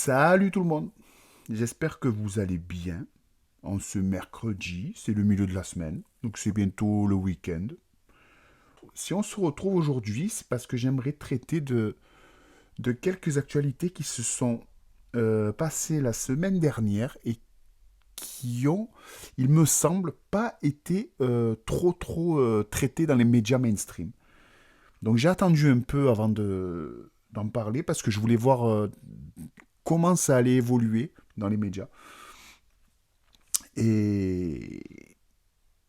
Salut tout le monde, j'espère que vous allez bien. En ce mercredi, c'est le milieu de la semaine, donc c'est bientôt le week-end. Si on se retrouve aujourd'hui, c'est parce que j'aimerais traiter de quelques actualités qui se sont passées la semaine dernière et qui ont, il me semble, pas été trop traitées dans les médias mainstream. Donc j'ai attendu un peu avant d'en parler parce que je voulais voir comment ça allait évoluer dans les médias. Et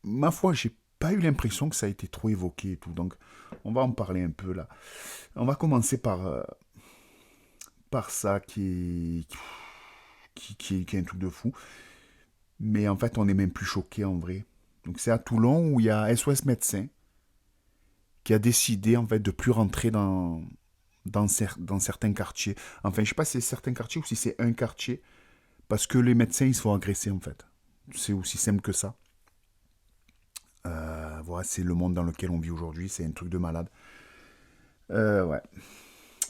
ma foi, j'ai pas eu l'impression que ça a été trop évoqué et tout. Donc, on va en parler un peu là. On va commencer par ça qui est un truc de fou. Mais en fait, on est même plus choqué en vrai. Donc, c'est à Toulon où il y a SOS Médecins qui a décidé en fait de plus rentrer dans certains quartiers. Enfin, je sais pas si c'est certains quartiers ou si c'est un quartier. Parce que les médecins, ils se font agresser en fait. C'est aussi simple que ça. Voilà, c'est le monde dans lequel on vit aujourd'hui, c'est un truc de malade. Ouais.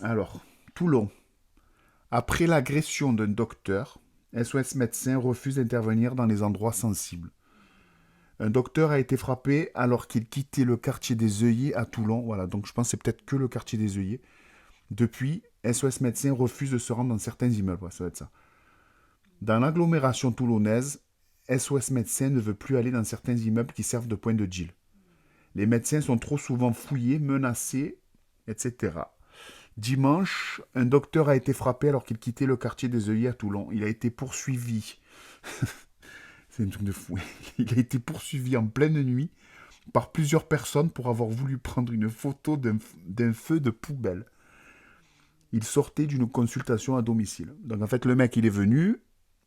Alors, Toulon. Après l'agression d'un docteur, SOS Médecins refuse d'intervenir dans les endroits sensibles. Un docteur a été frappé alors qu'il quittait le quartier des œillets à Toulon. Voilà, donc je pense que c'est peut-être que le quartier des œillets. Depuis, SOS Médecins refuse de se rendre dans certains immeubles. Ouais, ça va être ça. Dans l'agglomération toulonnaise, SOS Médecins ne veut plus aller dans certains immeubles qui servent de point de deal. Les médecins sont trop souvent fouillés, menacés, etc. Dimanche, un docteur a été frappé alors qu'il quittait le quartier des œillets à Toulon. Il a été poursuivi. C'est un truc de fou. Il a été poursuivi en pleine nuit par plusieurs personnes pour avoir voulu prendre une photo d'un feu de poubelle. Il sortait d'une consultation à domicile. Donc en fait, le mec, il est venu,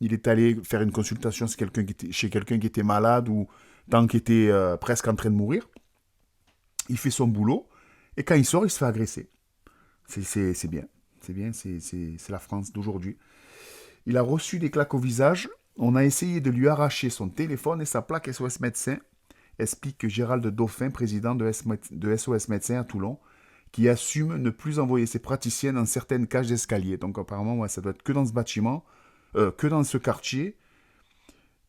il est allé faire une consultation chez quelqu'un qui était malade ou tant qui était presque en train de mourir. Il fait son boulot et quand il sort, il se fait agresser. C'est bien. C'est bien, c'est la France d'aujourd'hui. Il a reçu des claques au visage. On a essayé de lui arracher son téléphone et sa plaque SOS Médecins, explique Gérald Dauphin, président de SOS Médecins à Toulon, qui assume ne plus envoyer ses praticiens dans certaines cages d'escalier. Donc apparemment, ouais, ça doit être que dans ce bâtiment, que dans ce quartier,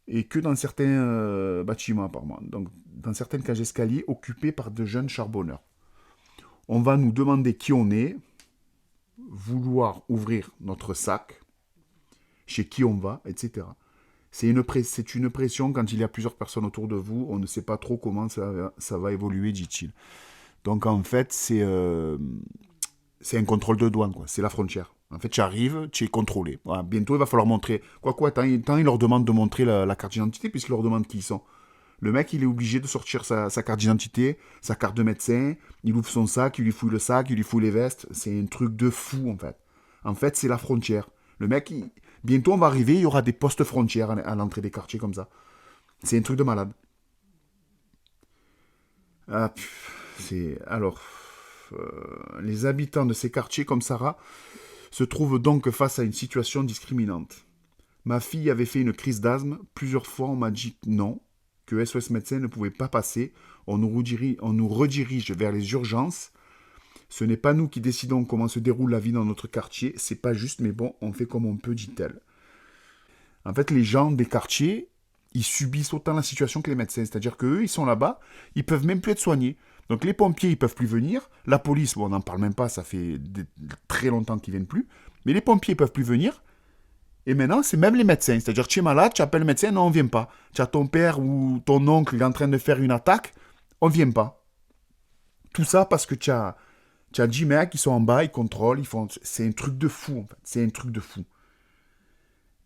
et que dans certains bâtiments apparemment. Donc dans certaines cages d'escalier occupées par de jeunes charbonneurs. On va nous demander qui on est, vouloir ouvrir notre sac, chez qui on va, etc. C'est une pression quand il y a plusieurs personnes autour de vous, on ne sait pas trop comment ça va évoluer, dit-il. Donc en fait, c'est un contrôle de douane, quoi. C'est la frontière. En fait, tu arrives, tu es contrôlé. Voilà. Bientôt, il va falloir montrer. Tant il leur demande de montrer la carte d'identité, puisqu'il leur demande qui ils sont. Le mec, il est obligé de sortir sa carte d'identité, sa carte de médecin, il ouvre son sac, il lui fouille le sac, il lui fouille les vestes. C'est un truc de fou, en fait. En fait, c'est la frontière. Le mec, bientôt, on va arriver, il y aura des postes frontières à l'entrée des quartiers comme ça. C'est un truc de malade. Ah, alors, les habitants de ces quartiers comme Sarah se trouvent donc face à une situation discriminante. Ma fille avait fait une crise d'asthme. Plusieurs fois, on m'a dit non, que SOS Médecins ne pouvait pas passer. On nous redirige vers les urgences. Ce n'est pas nous qui décidons comment se déroule la vie dans notre quartier. C'est pas juste, mais bon, on fait comme on peut, dit-elle. En fait, les gens des quartiers, ils subissent autant la situation que les médecins. C'est-à-dire qu'eux, ils sont là-bas, ils peuvent même plus être soignés. Donc les pompiers, ils peuvent plus venir. La police, bon, on n'en parle même pas, ça fait très longtemps qu'ils viennent plus. Mais les pompiers, ils peuvent plus venir. Et maintenant, c'est même les médecins. C'est-à-dire, tu es malade, tu appelles le médecin, non, on vient pas. Tu as ton père ou ton oncle qui est en train de faire une attaque, on vient pas. Tout ça parce que tu as 10 mecs qui sont en bas, ils contrôlent, ils font. C'est un truc de fou, en fait. C'est un truc de fou.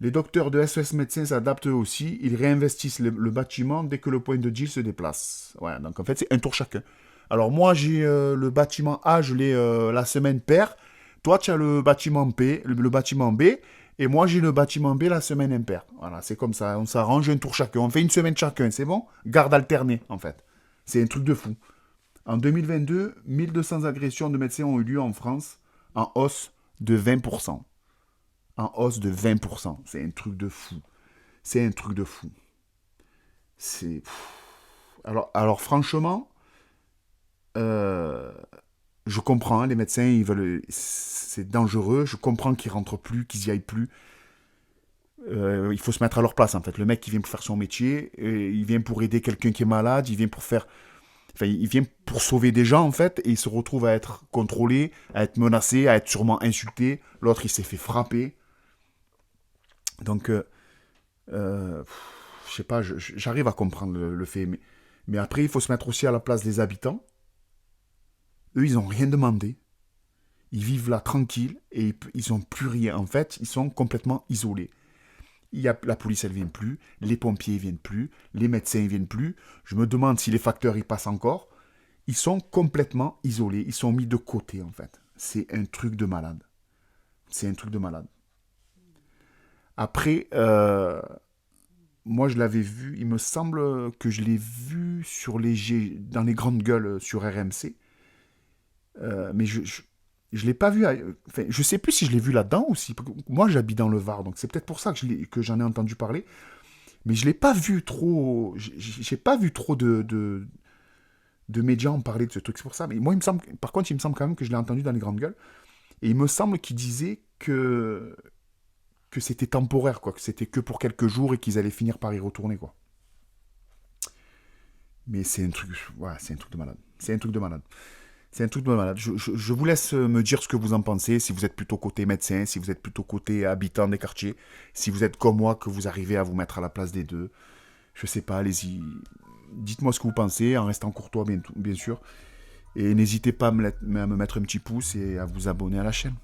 Les docteurs de SOS Médecins s'adaptent eux aussi. Ils réinvestissent le bâtiment dès que le point de deal se déplace. Ouais, donc en fait, c'est un tour chacun. Alors moi, j'ai le bâtiment A, je l'ai la semaine paire. Toi, tu as le bâtiment P, le bâtiment B. Et moi, j'ai le bâtiment B la semaine impaire. Voilà, c'est comme ça. On s'arrange un tour chacun. On fait une semaine chacun, c'est bon? Garde alternée, en fait. C'est un truc de fou. En 2022, 1200 agressions de médecins ont eu lieu en France, en hausse de 20%. En hausse de 20%. C'est un truc de fou. C'est un truc de fou. C'est. Alors franchement, euh, je comprends, les médecins, c'est dangereux, je comprends qu'ils rentrent plus, qu'ils y aillent plus. Il faut se mettre à leur place, en fait. Le mec qui vient pour faire son métier, il vient pour aider quelqu'un qui est malade, il vient pour sauver des gens, en fait, et il se retrouve à être contrôlé, à être menacé, à être sûrement insulté. L'autre, il s'est fait frapper. Donc, je sais pas, j'arrive à comprendre le fait, mais après, il faut se mettre aussi à la place des habitants. Eux, ils n'ont rien demandé. Ils vivent là tranquilles et ils n'ont plus rien. En fait, ils sont complètement isolés. La police, elle vient plus, les pompiers viennent plus, les médecins ne viennent plus. Je me demande si les facteurs y passent encore. Ils sont complètement isolés, ils sont mis de côté en fait. C'est un truc de malade. C'est un truc de malade. Après, moi je l'avais vu, il me semble que je l'ai vu dans les grandes gueules sur RMC. Mais je l'ai pas vu. Enfin, je sais plus si je l'ai vu là-dedans ou si. Moi, j'habite dans le Var, donc c'est peut-être pour ça que j'en ai entendu parler. Mais je l'ai pas vu trop. J'ai pas vu trop de médias en parler de ce truc. C'est pour ça. Mais moi, par contre, il me semble quand même que je l'ai entendu dans les grandes gueules. Et il me semble qu'il disait que c'était temporaire, quoi. Que c'était que pour quelques jours et qu'ils allaient finir par y retourner, quoi. Mais c'est un truc. Ouais, c'est un truc de malade. C'est un truc de malade. C'est un truc de malade. Je vous laisse me dire ce que vous en pensez, si vous êtes plutôt côté médecin, si vous êtes plutôt côté habitant des quartiers, si vous êtes comme moi, que vous arrivez à vous mettre à la place des deux. Je sais pas, allez-y. Dites-moi ce que vous pensez, en restant courtois bien sûr. Et n'hésitez pas à me mettre un petit pouce et à vous abonner à la chaîne.